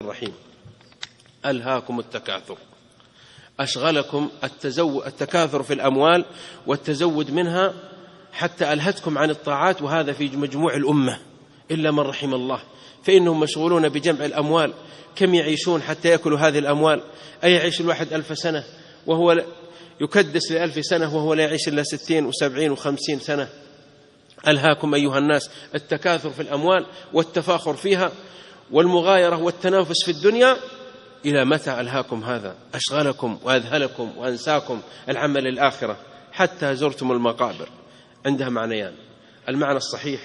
الرحيم. ألهاكم التكاثر، أشغلكم التكاثر في الأموال والتزود منها حتى ألهتكم عن الطاعات، وهذا في مجموع الأمة إلا من رحم الله، فإنهم مشغولون بجمع الأموال. كم يعيشون حتى يأكلوا هذه الأموال؟ أي يعيش الواحد 1000 سنة وهو يكدس ل1000 سنة وهو لا يعيش إلا 60 و70 و50 سنة. ألهاكم أيها الناس التكاثر في الأموال والتفاخر فيها والمغايرة والتنافس في الدنيا. إلى متى ألهاكم هذا؟ أشغلكم وأذهلكم وأنساكم العمل الآخرة حتى زرتم المقابر. عندها معنيان: المعنى الصحيح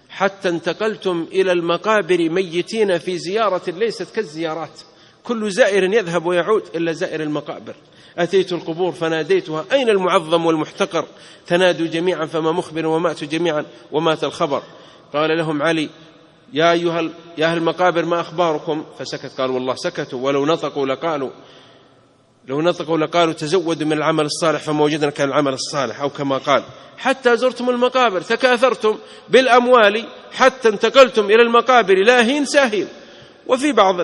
حتى انتقلتم إلى المقابر ميتين في زيارة ليست كالزيارات، كل زائر يذهب ويعود إلا زائر المقابر. أتيت القبور فناديتها أين المعظم والمحتقر؟ تنادوا جميعا فما مخبر وماتوا جميعا ومات الخبر. قال لهم علي: يا أهل المقابر ما أخباركم؟ فسكت. قال: والله سكتوا، ولو نطقوا لقالوا تزودوا من العمل الصالح فما وجدنا كان العمل الصالح، أو كما قال: حتى زرتم المقابر تكاثرتم بالأموال حتى انتقلتم إلى المقابر لاهين ساهين. وفي بعض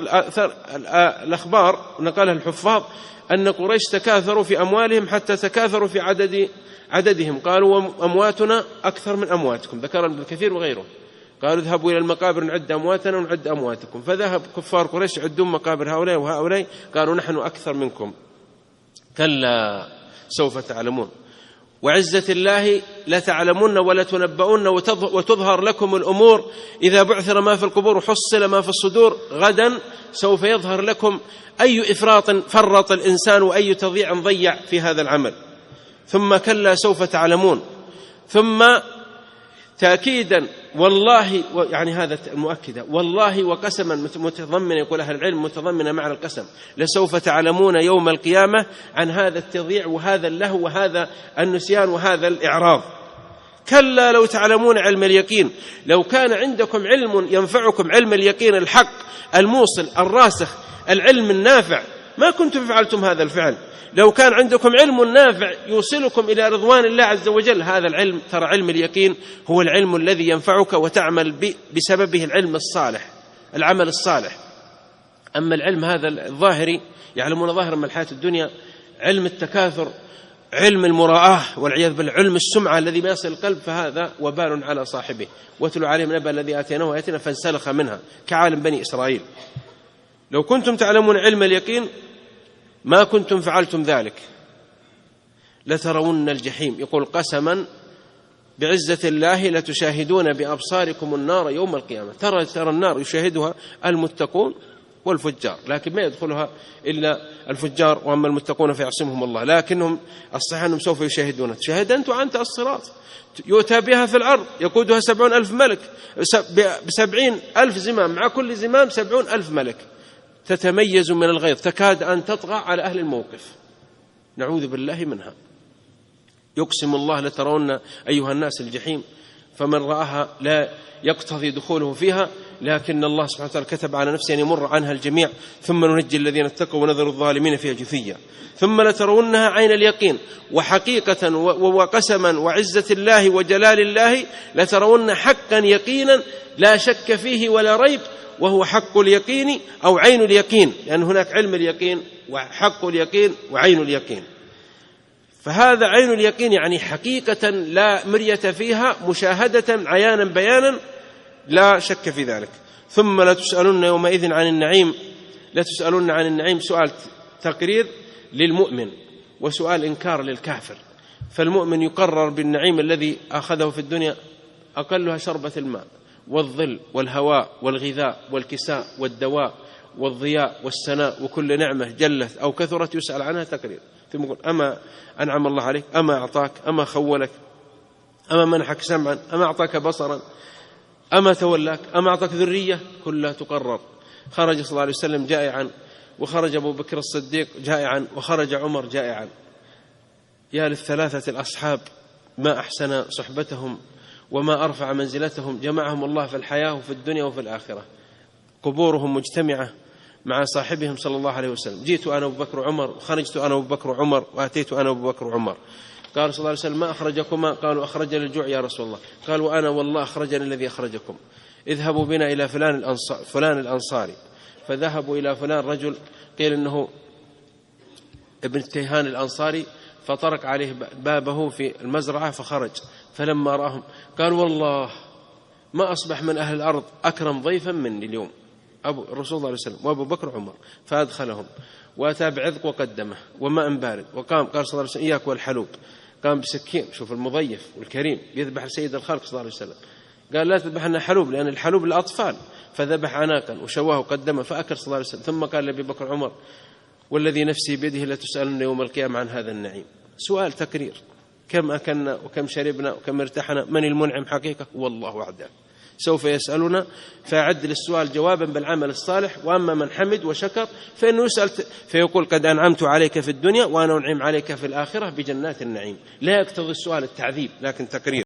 الأخبار نقلها الحفاظ أن قريش تكاثروا في أموالهم حتى تكاثروا في عددهم، قالوا أمواتنا أكثر من أمواتكم، ذكر ابن كثير وغيره. قالوا اذهبوا إلى المقابر نعد أمواتنا ونعد أمواتكم، فذهب كفار قريش يعدون مقابر هؤلاء وهؤلاء، قالوا نحن أكثر منكم. كلا سوف تعلمون، وعزة الله لتعلمون ولتنبؤون وتظهر لكم الأمور إذا بعثر ما في القبور وحصل ما في الصدور. غدا سوف يظهر لكم أي إفراط فرط الإنسان وأي تضييع ضيع في هذا العمل. ثم كلا سوف تعلمون، ثم تأكيدا والله، يعني هذا المؤكدة والله وقسما متضمن، يقول أهل العلم متضمن معنى القسم، لسوف تعلمون يوم القيامة عن هذا التضييع وهذا اللهو وهذا النسيان وهذا الإعراض. كلا لو تعلمون علم اليقين، لو كان عندكم علم ينفعكم، علم اليقين الحق الموصل الراسخ، العلم النافع، ما كنتم فعلتم هذا الفعل. لو كان عندكم علم نافع يوصلكم إلى رضوان الله عز وجل، هذا العلم، ترى علم اليقين هو العلم الذي ينفعك وتعمل بسببه العلم الصالح، العمل الصالح. أما العلم هذا الظاهري يعلمون ظاهرا من الحياة الدنيا، علم التكاثر، علم المراءة والعياذ بالله، علم السمعة الذي ما يصل القلب، فهذا وبال على صاحبه. واتلو عليهم نبأ الذي آتيناه آياتنا فانسلخ منها كعالم بني إسرائيل. لو كنتم تعلمون علم اليقين ما كنتم فعلتم ذلك، لترون الجحيم. يقول قسما بعزة الله لتشاهدون بأبصاركم النار يوم القيامة. ترى النار يشاهدها المتقون والفجار، لكن ما يدخلها إلا الفجار، وأما المتقون فيعصمهم الله. لكنهم الصحيح أنهم سوف يشاهدون. تشاهد أنت وأنت الصراط، يؤتى بها في العرض يقودها 70,000 ملك، 70,000 زمام، مع كل زمام 70,000 ملك، تتميز من الغيظ، تكاد أن تطغى على أهل الموقف، نعوذ بالله منها. يقسم الله لترون أيها الناس الجحيم، فمن رآها لا يقتضي دخوله فيها، لكن الله سبحانه وتعالى كتب على نفسه أن يمر عنها الجميع، ثم ننجي الذين اتقوا ونذر الظالمين فيها جثيا. ثم لترونها عين اليقين، وحقيقة وقسما وعزة الله وجلال الله لترون حقا يقينا لا شك فيه ولا ريب، وهو حق اليقين أو عين اليقين، لأن هناك علم اليقين وحق اليقين وعين اليقين. فهذا عين اليقين يعني حقيقة لا مرية فيها، مشاهدة عيانا بيانا لا شك في ذلك. ثم لا تسألون يومئذ عن النعيم، لا تسألون عن النعيم، سؤال تقرير للمؤمن وسؤال إنكار للكافر. فالمؤمن يقرر بالنعيم الذي أخذه في الدنيا، أقلها شربة الماء والظل والهواء والغذاء والكساء والدواء والضياء والسناء، وكل نعمة جلت أو كثرت يسأل عنها تقرير. ثم يقول أما أنعم الله عليك، أما أعطاك، أما خولك، أما منحك سمعا، أما أعطاك بصرا، أما تولاك، أما أعطاك ذرية، كلها تقرر. خرج صلى الله عليه وسلم جائعا، وخرج أبو بكر الصديق جائعا، وخرج عمر جائعا. يا للثلاثة الأصحاب ما أحسن صحبتهم وما أرفع منزلتهم، جمعهم الله في الحياة وفي الدنيا وفي الآخرة، قبورهم مجتمعة مع صاحبهم صلى الله عليه وسلم. جئت أنا أبو بكر وعمر، وخرجت أنا أبو بكر وعمر، وأتيت أنا أبو بكر وعمر. قال صلى الله عليه وسلم ما أخرجكما؟ قالوا أخرجني الجوع يا رسول الله. قال وأنا والله أخرجني الذي أخرجكم. اذهبوا بنا إلى فلان الأنصاري فذهبوا إلى فلان رجل قيل إنه ابن التيهان الأنصاري، فطرق عليه بابه في المزرعة فخرج، فلما رأهم قال والله ما أصبح من أهل الأرض أكرم ضيفا مني اليوم الرسول صلى الله عليه وسلم وأبو بكر وعمر. فأدخلهم وأتى بعذق وقدمه وماء بارد، وقام قال صلى الله عليه وسلم إياك والحلوب، قام بسكين، شوف المضيف والكريم يذبح سيد الخلق صلى الله عليه وسلم، قال لا تذبح لنا حلوب لأن الحلوب للأطفال، فذبح عناقا وشواه وقدمه فأكل صلى الله عليه وسلم. ثم قال لأبي بكر وعمر والذي نفسي بيده لتسألن يوم القيامة عن هذا النعيم. سؤال تكرير، كم أكلنا وكم شربنا وكم ارتحنا، من المنعم حقيقة؟ والله وحده. سوف يسألنا فأعد للسؤال جوابا بالعمل الصالح. وأما من حمد وشكر فإنه يسأل فيقول قد أنعمت عليك في الدنيا وأنا أنعم عليك في الآخرة بجنات النعيم. لا يقتضي السؤال التعذيب لكن تكرير.